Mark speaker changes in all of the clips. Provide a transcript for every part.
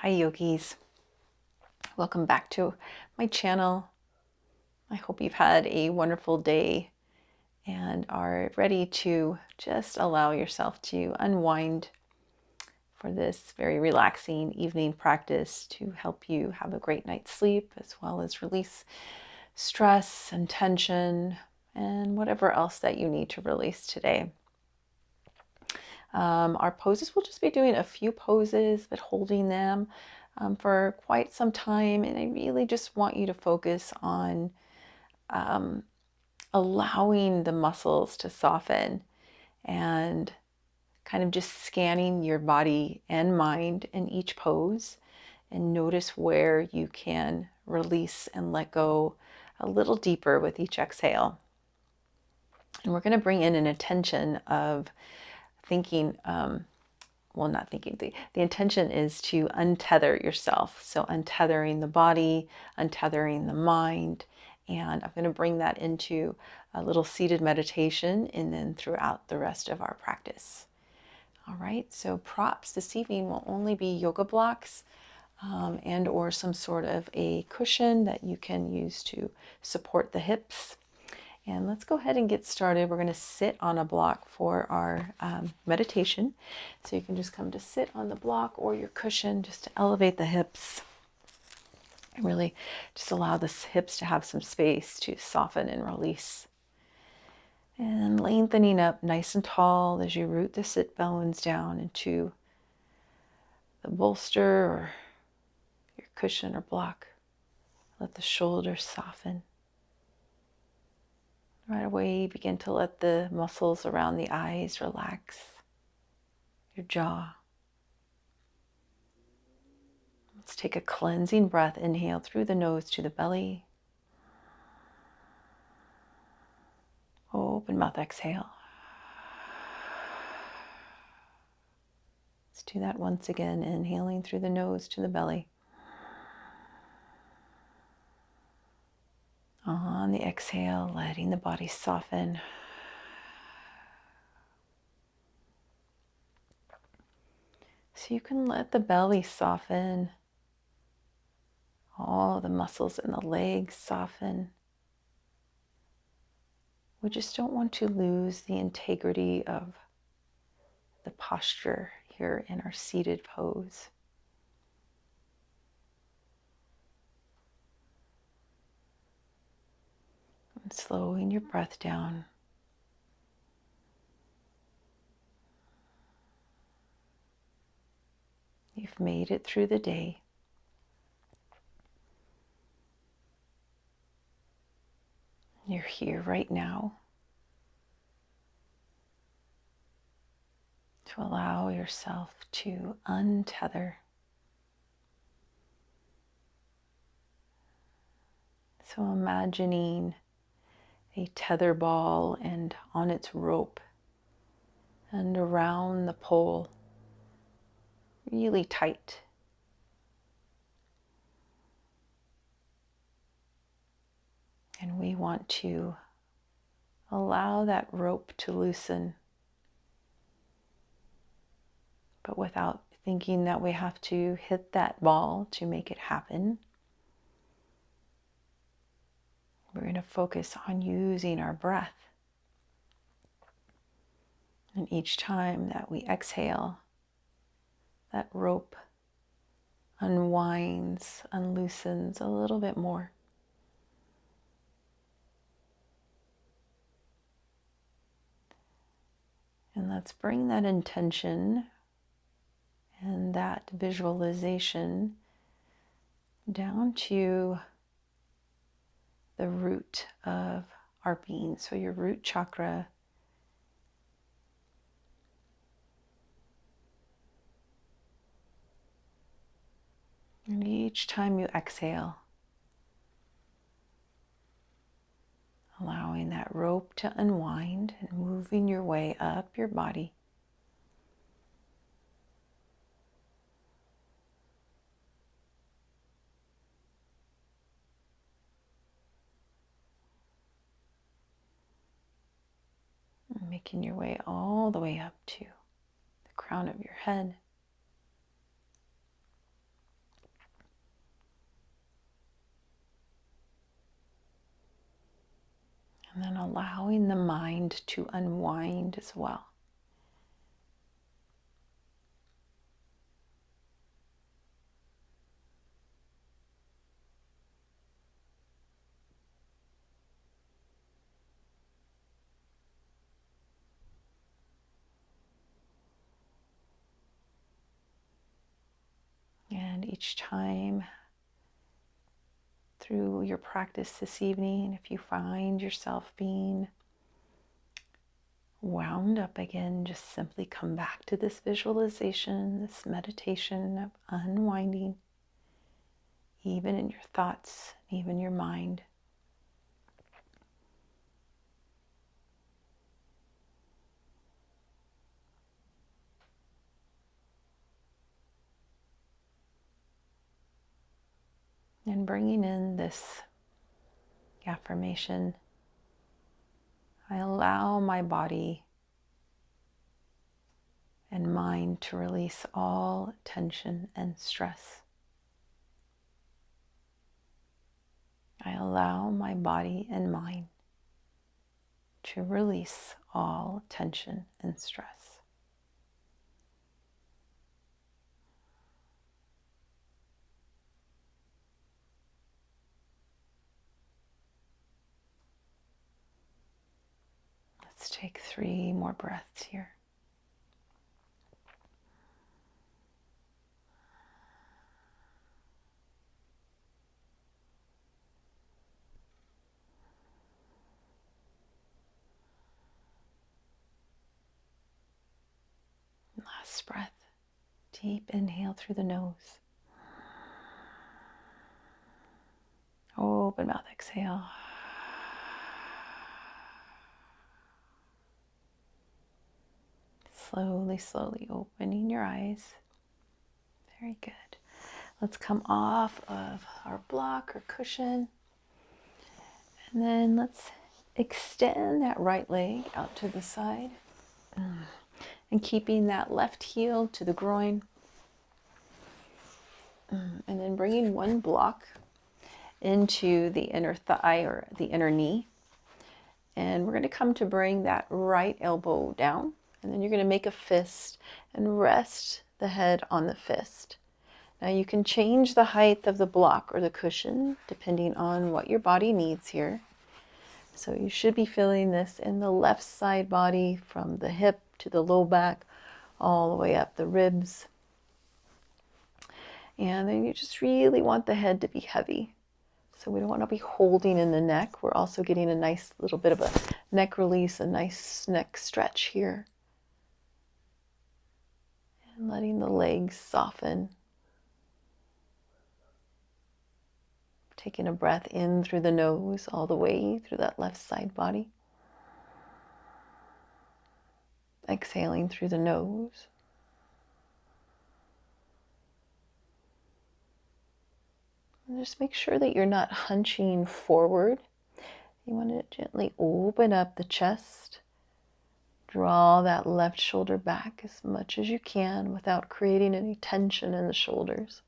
Speaker 1: Hi yogis, welcome back to my channel. I hope you've had a wonderful day and are ready to just allow yourself to unwind for this very relaxing evening practice to help you have a great night's sleep, as well as release stress and tension and whatever else that you need to release today. Our poses, we'll just be doing a few poses, but holding them for quite some time. And I really just want you to focus on allowing the muscles to soften and kind of just scanning your body and mind in each pose, and notice where you can release and let go a little deeper with each exhale. And we're going to bring in an intention of thinking, not thinking, the intention is to untether yourself. So untethering the body, untethering the mind, and I'm going to bring that into a little seated meditation and then throughout the rest of our practice. All right, so props this evening will only be yoga blocks and or some sort of a cushion that you can use to support the hips. And let's go ahead and get started. We're going to sit on a block for our meditation. So you can just come to sit on the block or your cushion just to elevate the hips and really just allow the hips to have some space to soften and release. And lengthening up nice and tall as you root the sit bones down into the bolster or your cushion or block. Let the shoulders soften. Right away, begin to let the muscles around the eyes relax, your jaw. Let's take a cleansing breath. Inhale through the nose to the belly. Open mouth, exhale. Let's do that once again. Inhaling through the nose to the belly. On the exhale, letting the body soften. So you can let the belly soften. All the muscles in the legs soften. We just don't want to lose the integrity of the posture here in our seated pose. And slowing your breath down. You've made it through the day. You're here right now to allow yourself to untether. So imagining a tether ball and on its rope and around the pole, really tight. And we want to allow that rope to loosen, but without thinking that we have to hit that ball to make it happen. We're going to focus on using our breath. And each time that we exhale, that rope unwinds, unloosens a little bit more. And let's bring that intention and that visualization down to the root of our being. So your root chakra. And each time you exhale, allowing that rope to unwind and moving your way up your body. And making your way all the way up to the crown of your head. And then allowing the mind to unwind as well. And each time through your practice this evening, if you find yourself being wound up again, just simply come back to this visualization, this meditation of unwinding, even in your thoughts, even your mind. And bringing in this affirmation, I allow my body and mind to release all tension and stress. I allow my body and mind to release all tension and stress. Let's take 3 more breaths here. Last breath. Deep inhale through the nose. Open mouth, exhale. Slowly, slowly opening your eyes. Very good. Let's come off of our block or cushion. And then let's extend that right leg out to the side. And keeping that left heel to the groin. And then bringing one block into the inner thigh or the inner knee. And we're going to come to bring that right elbow down. And then you're going to make a fist and rest the head on the fist. Now you can change the height of the block or the cushion depending on what your body needs here. So you should be feeling this in the left side body from the hip to the low back, all the way up the ribs. And then you just really want the head to be heavy. So we don't want to be holding in the neck. We're also getting a nice little bit of a neck release, a nice neck stretch here. And letting the legs soften. Taking a breath in through the nose all the way through that left side body. Exhaling through the nose. And just make sure that you're not hunching forward. You want to gently open up the chest. Draw that left shoulder back as much as you can without creating any tension in the shoulders.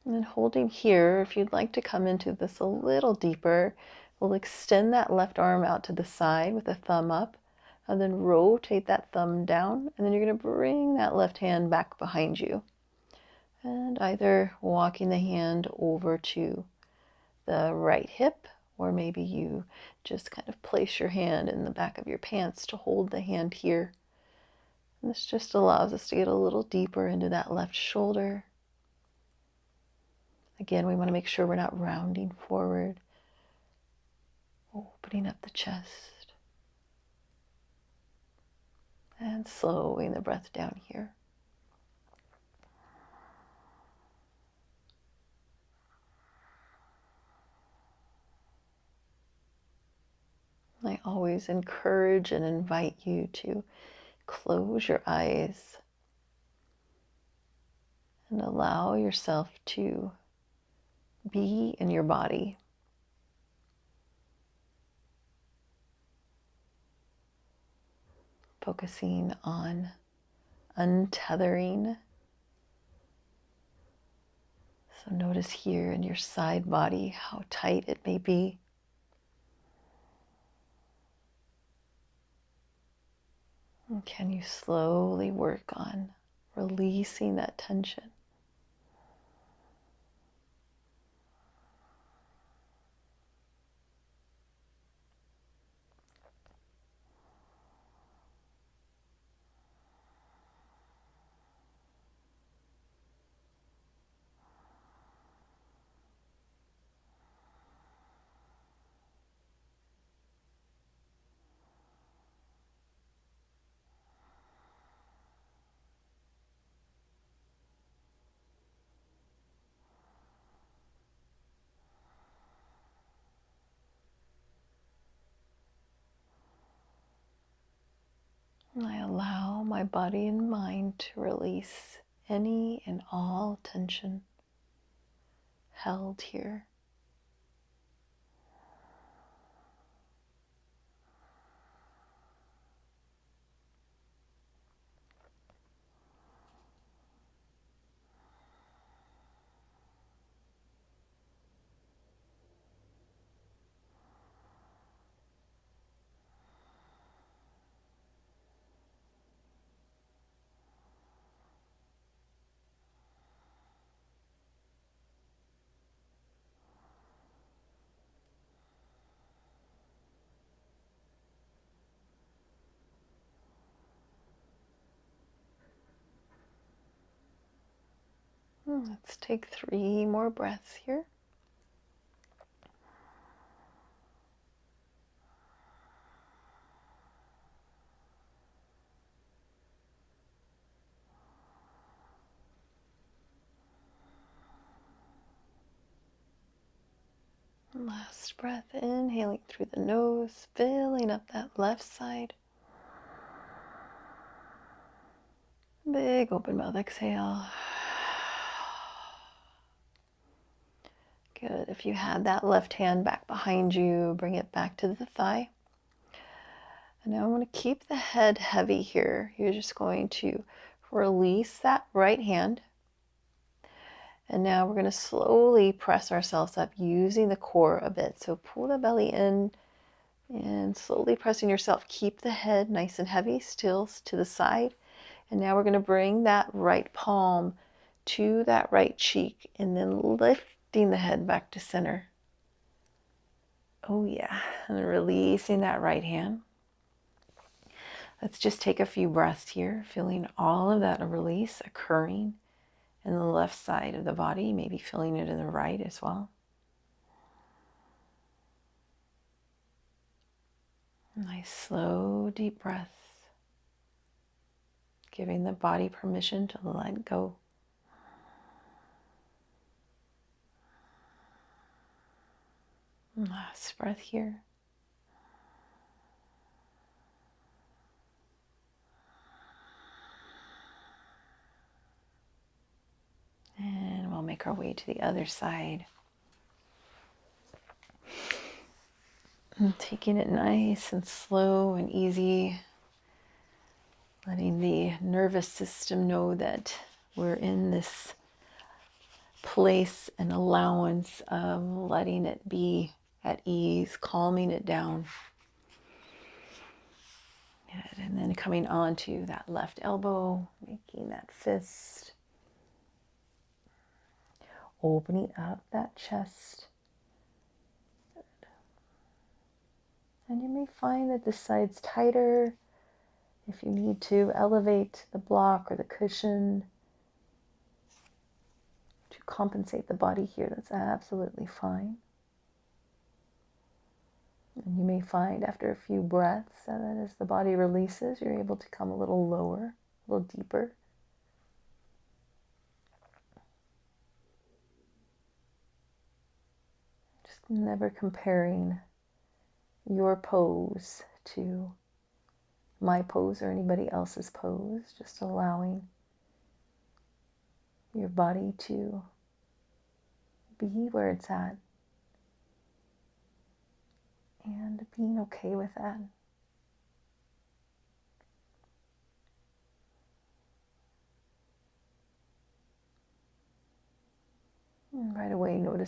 Speaker 1: And then holding here, if you'd like to come into this a little deeper, we'll extend that left arm out to the side with the thumb up, and then rotate that thumb down, and then you're going to bring that left hand back behind you. And either walking the hand over to the right hip, or maybe you just kind of place your hand in the back of your pants to hold the hand here. And this just allows us to get a little deeper into that left shoulder. Again, we want to make sure we're not rounding forward, opening up the chest, and slowing the breath down here. I always encourage and invite you to close your eyes and allow yourself to be in your body. Focusing on untethering So notice here in your side body how tight it may be. And can you slowly work on releasing that tension? I allow my body and mind to release any and all tension held here. Let's take 3 more breaths here. Last breath, inhaling through the nose, filling up that left side. Big open mouth exhale. Good. If you had that left hand back behind you, bring it back to the thigh. And now I'm going to keep the head heavy here. You're just going to release that right hand. And now we're going to slowly press ourselves up using the core a bit. So pull the belly in and slowly pressing yourself. Keep the head nice and heavy, still to the side. And now we're going to bring that right palm to that right cheek and then lifting the head back to center. Oh yeah, and releasing that right hand. Let's just take a few breaths here, feeling all of that release occurring in the left side of the body, maybe feeling it in the right as well. Nice, slow, deep breaths, giving the body permission to let go. Last breath here. And we'll make our way to the other side. And taking it nice and slow and easy. Letting the nervous system know that we're in this place and allowance of letting it be at ease, calming it down. Good. And then coming onto that left elbow, making that fist. Opening up that chest. Good. And you may find that this side's tighter. If you need to elevate the block or the cushion to compensate the body here, that's absolutely fine. And you may find after a few breaths that as the body releases, you're able to come a little lower, a little deeper. Just never comparing your pose to my pose or anybody else's pose, just allowing your body to be where it's at and being okay with that.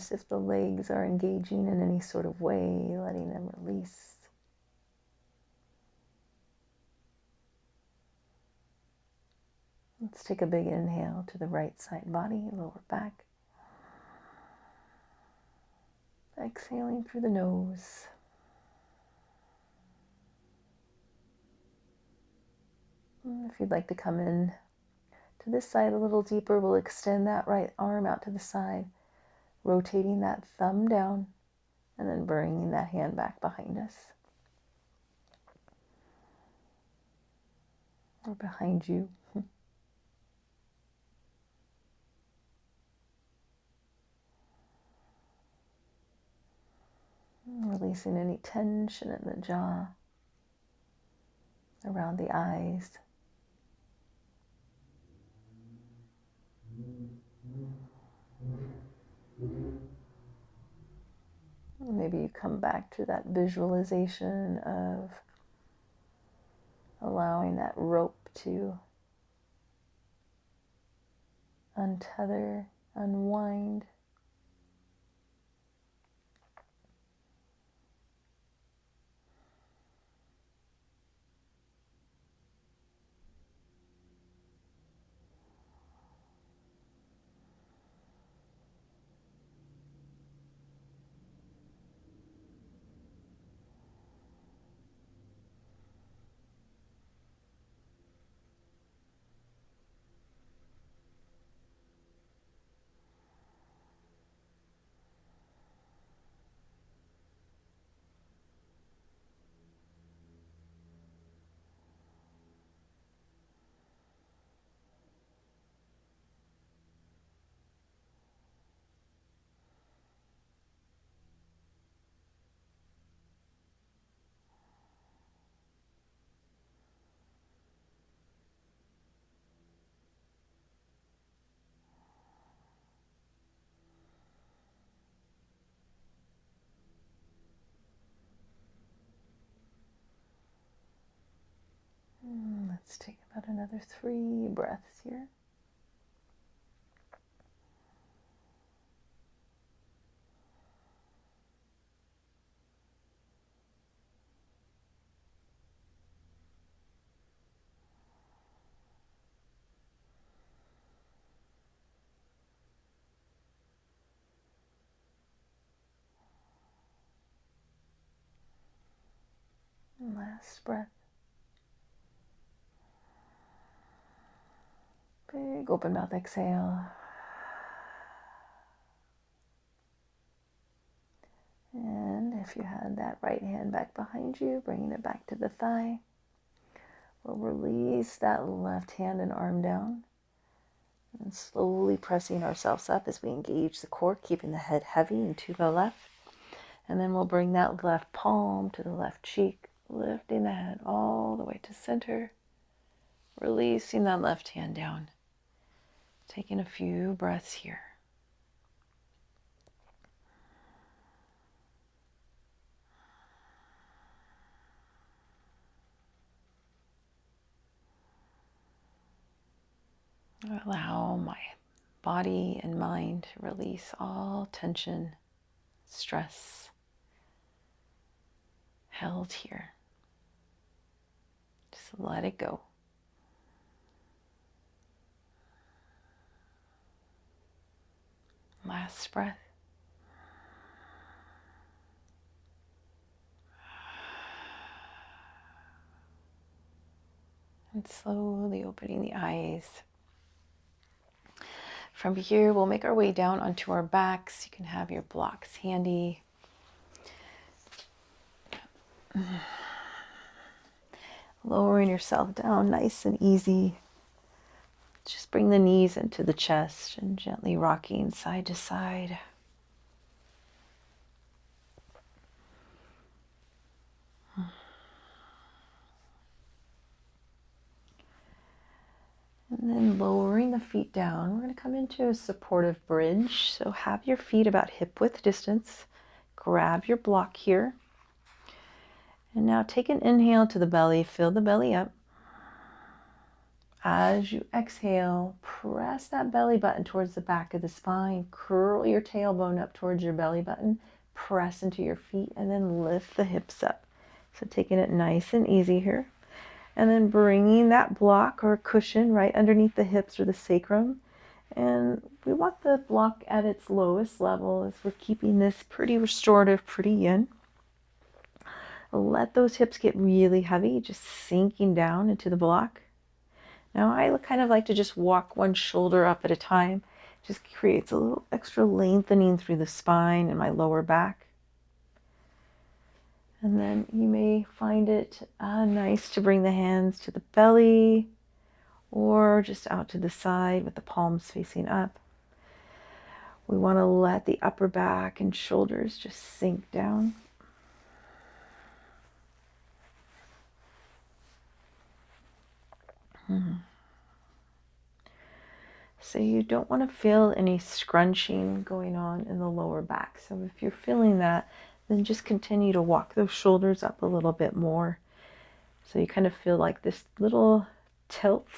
Speaker 1: notice if the legs are engaging in any sort of way, letting them release. Let's take a big inhale to the right side body, lower back. Exhaling through the nose. And if you'd like to come in to this side a little deeper, we'll extend that right arm out to the side, rotating that thumb down, and then bringing that hand back behind us. Or behind you. Releasing any tension in the jaw, around the eyes. Maybe you come back to that visualization of allowing that rope to untether, unwind. Let's take about another 3 breaths here. And last breath. Big open mouth exhale. And if you had that right hand back behind you, bringing it back to the thigh, we'll release that left hand and arm down and slowly pressing ourselves up as we engage the core, keeping the head heavy and to the left. And then we'll bring that left palm to the left cheek, lifting the head all the way to center, releasing that left hand down. Taking a few breaths here. Allow my body and mind to release all tension, stress held here. Just let it go. Last breath. And slowly opening the eyes. From here, we'll make our way down onto our backs. You can have your blocks handy. Lowering yourself down nice and easy. Just bring the knees into the chest and gently rocking side to side. And then lowering the feet down, we're going to come into a supportive bridge. So have your feet about hip width distance. Grab your block here. And now take an inhale to the belly, fill the belly up. As you exhale, press that belly button towards the back of the spine. Curl your tailbone up towards your belly button. Press into your feet and then lift the hips up. So taking it nice and easy here. And then bringing that block or cushion right underneath the hips or the sacrum. And we want the block at its lowest level as we're keeping this pretty restorative, pretty yin. Let those hips get really heavy, just sinking down into the block. Now I kind of like to just walk one shoulder up at a time. Just creates a little extra lengthening through the spine and my lower back. And then you may find it nice to bring the hands to the belly or just out to the side with the palms facing up. We want to let the upper back and shoulders just sink down. So you don't want to feel any scrunching going on in the lower back. So if you're feeling that, then just continue to walk those shoulders up a little bit more. So you kind of feel like this little tilt,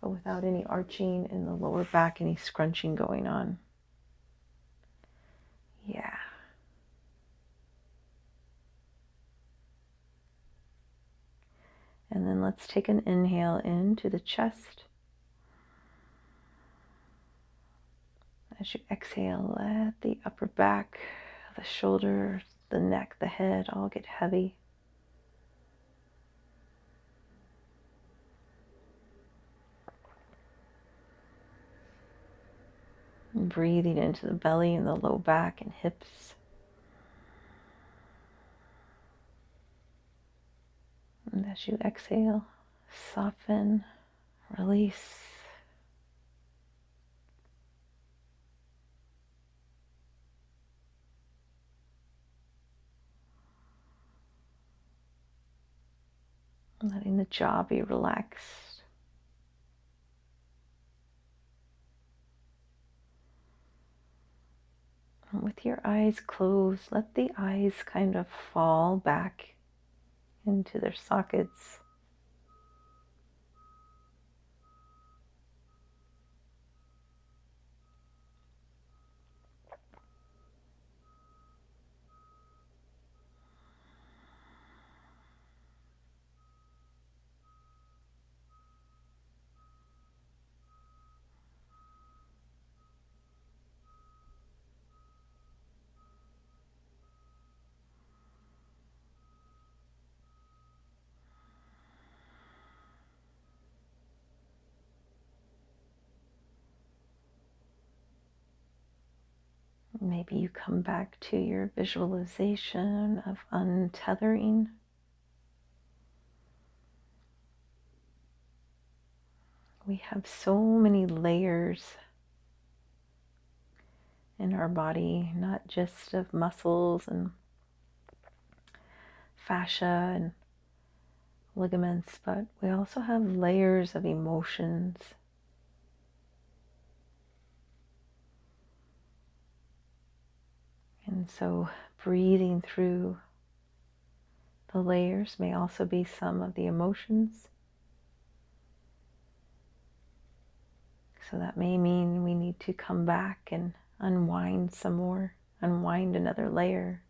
Speaker 1: but without any arching in the lower back, any scrunching going on. Yeah. And then let's take an inhale into the chest. As you exhale, let the upper back, the shoulders, the neck, the head all get heavy. And breathing into the belly and the low back and hips. And as you exhale, soften, release. Letting the jaw be relaxed. And with your eyes closed, let the eyes kind of fall back into their sockets. Maybe you come back to your visualization of untethering. We have so many layers in our body, not just of muscles and fascia and ligaments, but we also have layers of emotions. And so breathing through the layers may also be some of the emotions. So that may mean we need to come back and unwind some more, unwind another layer.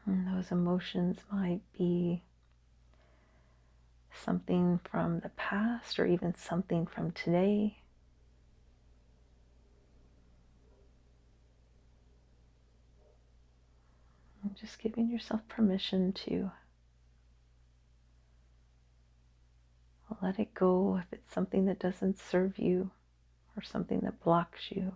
Speaker 1: And those emotions might be something from the past or even something from today. And just giving yourself permission to let it go if it's something that doesn't serve you or something that blocks you.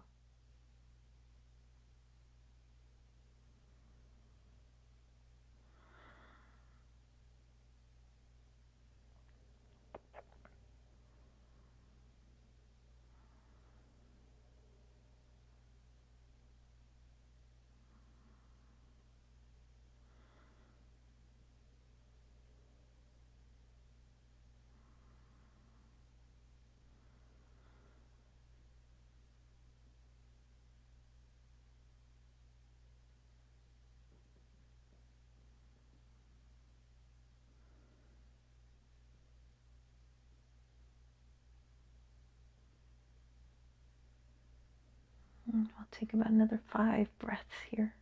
Speaker 1: take about another 5 breaths here.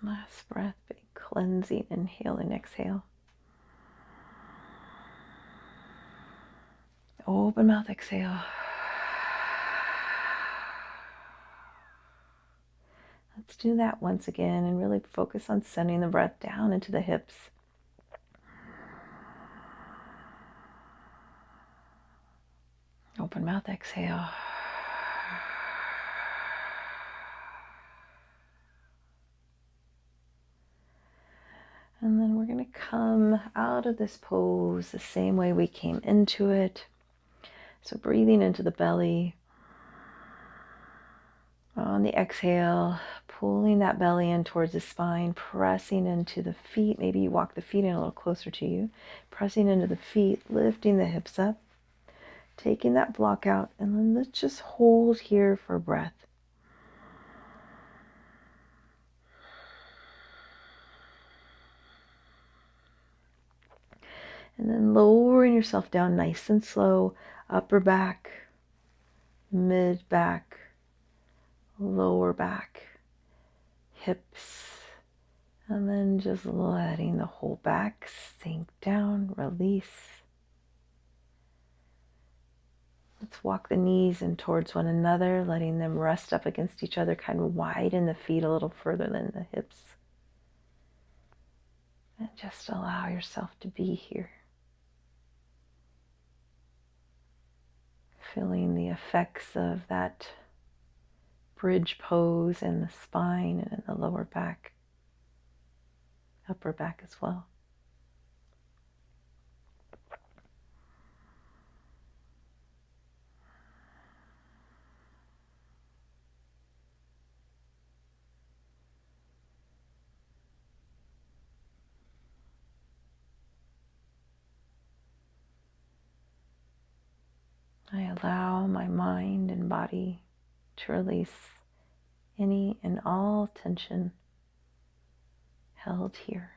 Speaker 1: Last breath, big cleansing inhale and exhale. Open mouth, exhale. Let's do that once again and really focus on sending the breath down into the hips. Open mouth, exhale. And then we're going to come out of this pose the same way we came into it. So breathing into the belly. On the exhale, pulling that belly in towards the spine, pressing into the feet. Maybe you walk the feet in a little closer to you. Pressing into the feet, lifting the hips up. Taking that block out, and then let's just hold here for breath. And then lowering yourself down nice and slow, upper back, mid back, lower back, hips, and then just letting the whole back sink down, release. Let's walk the knees in towards one another, letting them rest up against each other, kind of widen the feet a little further than the hips. And just allow yourself to be here. Feeling the effects of that bridge pose in the spine and in the lower back, upper back as well. I allow my mind and body to release any and all tension held here.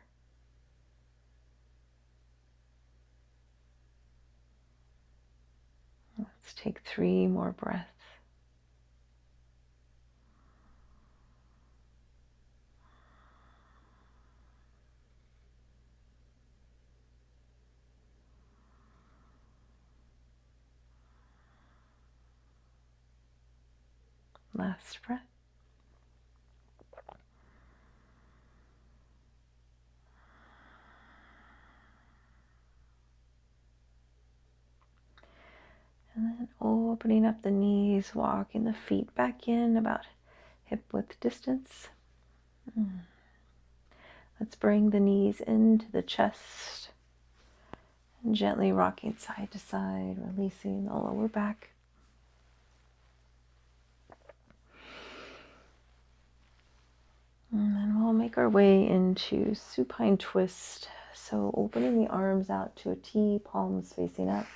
Speaker 1: Let's take 3 more breaths. Last breath. And then opening up the knees, walking the feet back in about hip width distance. Let's bring the knees into the chest and gently rocking side to side, releasing the lower back. And then we'll make our way into supine twist. So opening the arms out to a T, palms facing up.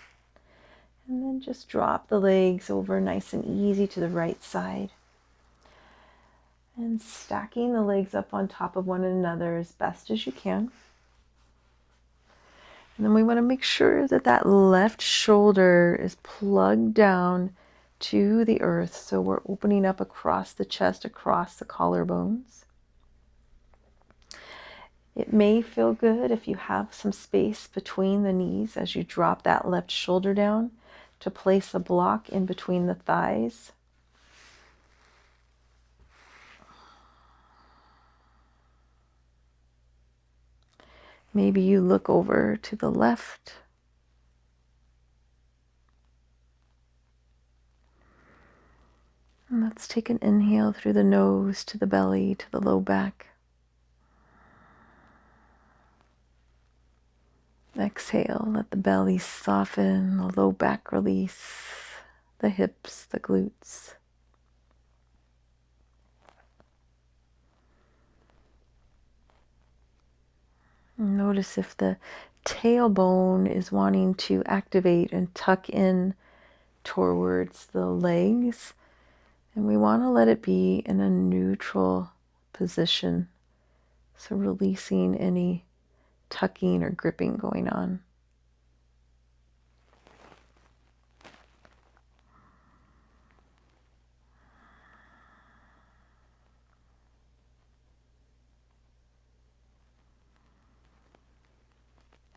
Speaker 1: And then just drop the legs over nice and easy to the right side. And stacking the legs up on top of one another as best as you can. And then we want to make sure that that left shoulder is plugged down to the earth. So we're opening up across the chest, across the collarbones. It may feel good if you have some space between the knees as you drop that left shoulder down to place a block in between the thighs. Maybe you look over to the left Let's take an inhale through the nose to the belly, to the low back. Exhale, let the belly soften, the low back release, the hips, the glutes. Notice if the tailbone is wanting to activate and tuck in towards the legs. And we want to let it be in a neutral position. So releasing any tucking or gripping going on.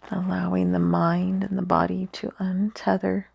Speaker 1: Allowing the mind and the body to untether.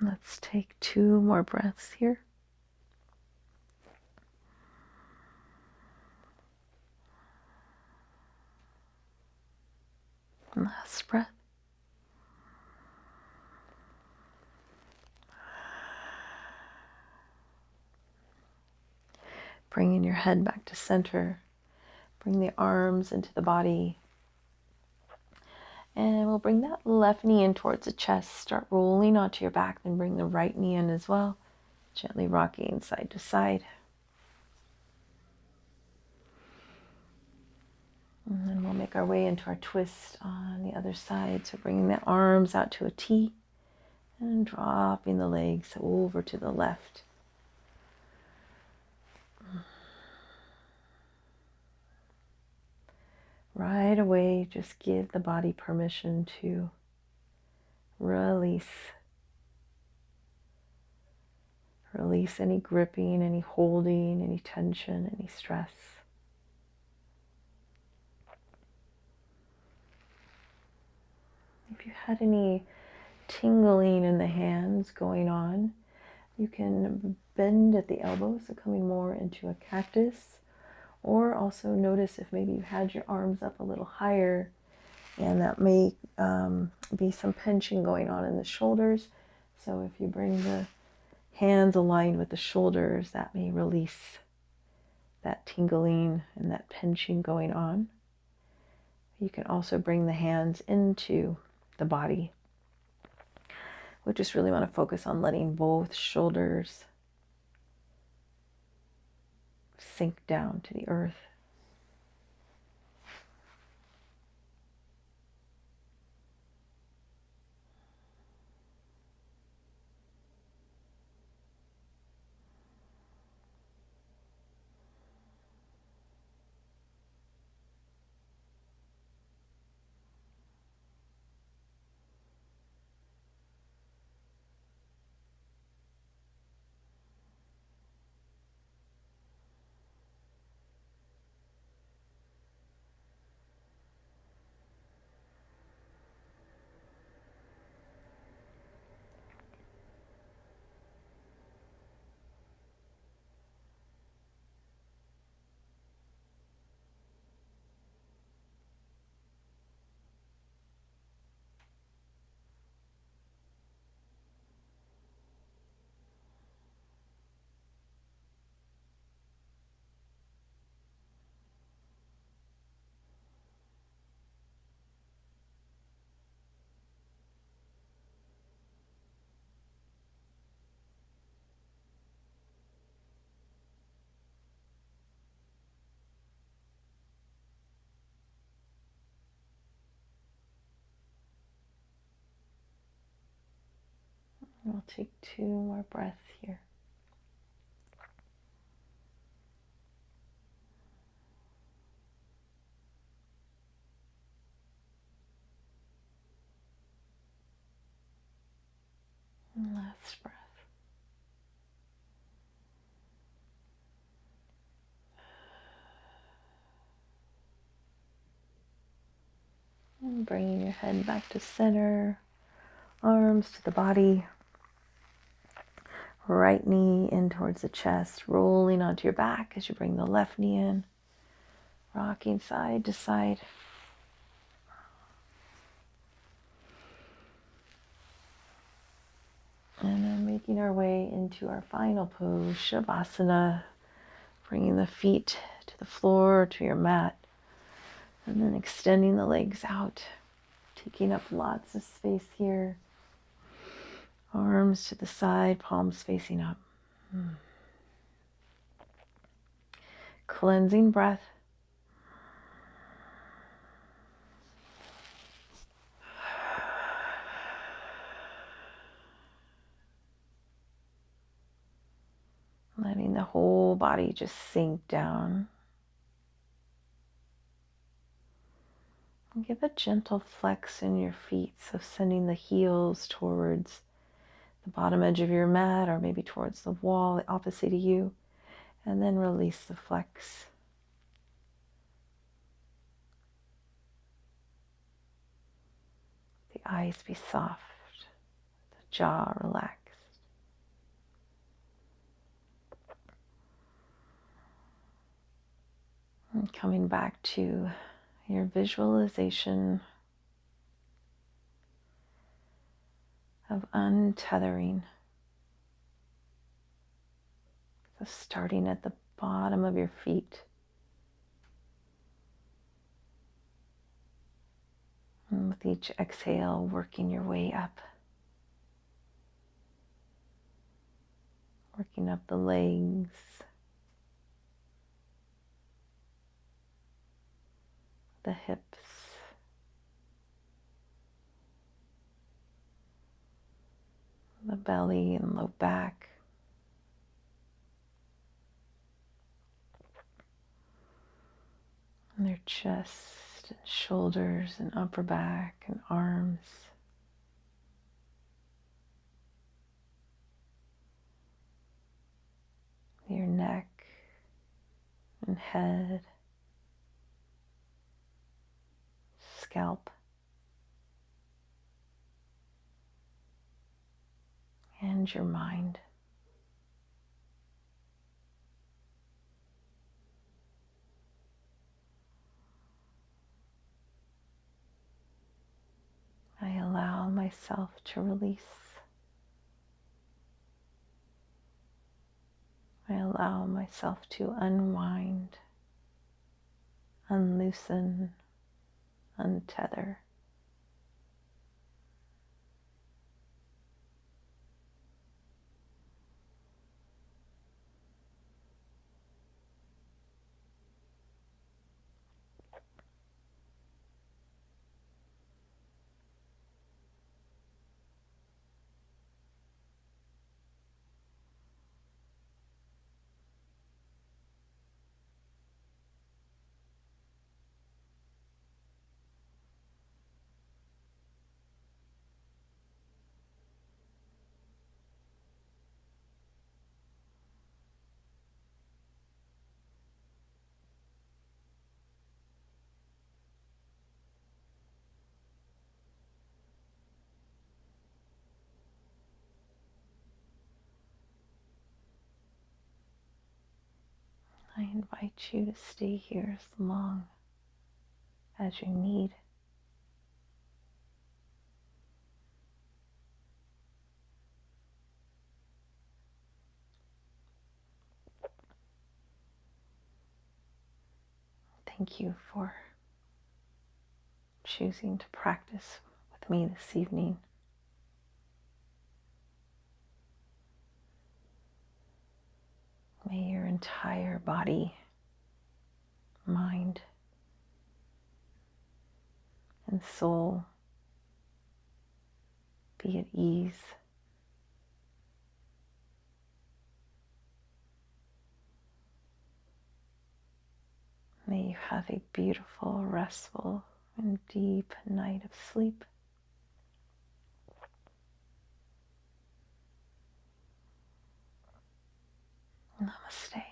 Speaker 1: Let's take 2 more breaths here. Last breath. Bringing your head back to center. Bring the arms into the body. And we'll bring that left knee in towards the chest. Start rolling onto your back, then bring the right knee in as well. Gently rocking side to side. And then we'll make our way into our twist on the other side. So bringing the arms out to a T and dropping the legs over to the left. Right away, just give the body permission to release. Release any gripping, any holding, any tension, any stress. If you had any tingling in the hands going on, you can bend at the elbows, so coming more into a cactus, or also notice if maybe you had your arms up a little higher, and that may be some pinching going on in the shoulders. So if you bring the hands aligned with the shoulders, that may release that tingling and that pinching going on. You can also bring the hands into the body. We just really want to focus on letting both shoulders sink down to the earth. we'll take 2 more breaths here. And last breath. And bringing your head back to center, arms to the body, right knee in towards the chest, rolling onto your back as you bring the left knee in, rocking side to side. And then making our way into our final pose, Shavasana, bringing the feet to the floor, to your mat, and then extending the legs out, taking up lots of space here. Arms to the side, palms facing up. Cleansing breath. Letting the whole body just sink down. And give a gentle flex in your feet, so sending the heels towards the bottom edge of your mat or maybe towards the wall opposite of you, and then release the flex. The eyes be soft, the jaw relaxed. And coming back to your visualization of untethering. So starting at the bottom of your feet. And with each exhale, working your way up. Working up the legs. The hips. The belly and low back. And their chest and shoulders and upper back and arms. Your neck and head. Scalp. And your mind. I allow myself to release. I allow myself to unwind, unloosen, untether. I invite you to stay here as long as you need. Thank you for choosing to practice with me this evening. May your entire body, mind, and soul be at ease May you have a beautiful, restful, and deep night of sleep. Namaste.